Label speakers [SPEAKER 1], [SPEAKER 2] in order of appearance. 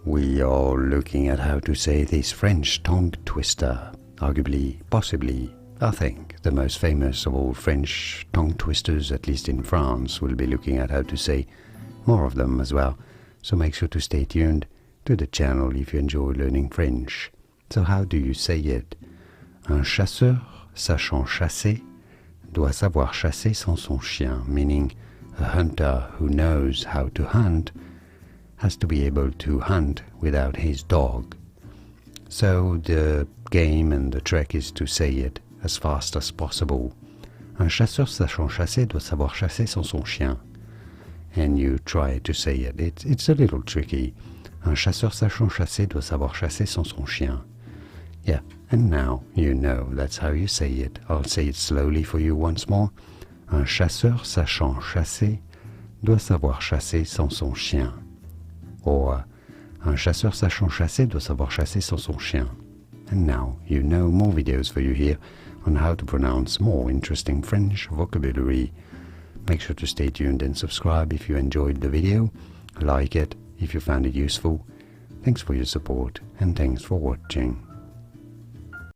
[SPEAKER 1] we are looking at how to say this French tongue twister, arguably, possibly, I think, the most famous of all French tongue twisters, at least in France. We'll be looking at how to say more of them as well, so make sure to stay tuned to the channel if you enjoy learning French. So how do you say it? Un chasseur, sachant chasser, doit savoir chasser sans son chien, meaning a hunter who knows how to hunt has to be able to hunt without his dog. So the game and the trick is to say it as fast as possible. Un chasseur sachant chasser doit savoir chasser sans son chien. And you try to say it. It's a little tricky. Un chasseur sachant chasser doit savoir chasser sans son chien. Yeah, and now you know that's how you say it. I'll say it slowly for you once more. Un chasseur sachant chasser doit savoir chasser sans son chien. Or, un chasseur sachant chasser doit savoir chasser sans son chien. And now you know more videos for you here on how to pronounce more interesting French vocabulary. Make sure to stay tuned and subscribe if you enjoyed the video. Like it if you found it useful. Thanks for your support and thanks for watching.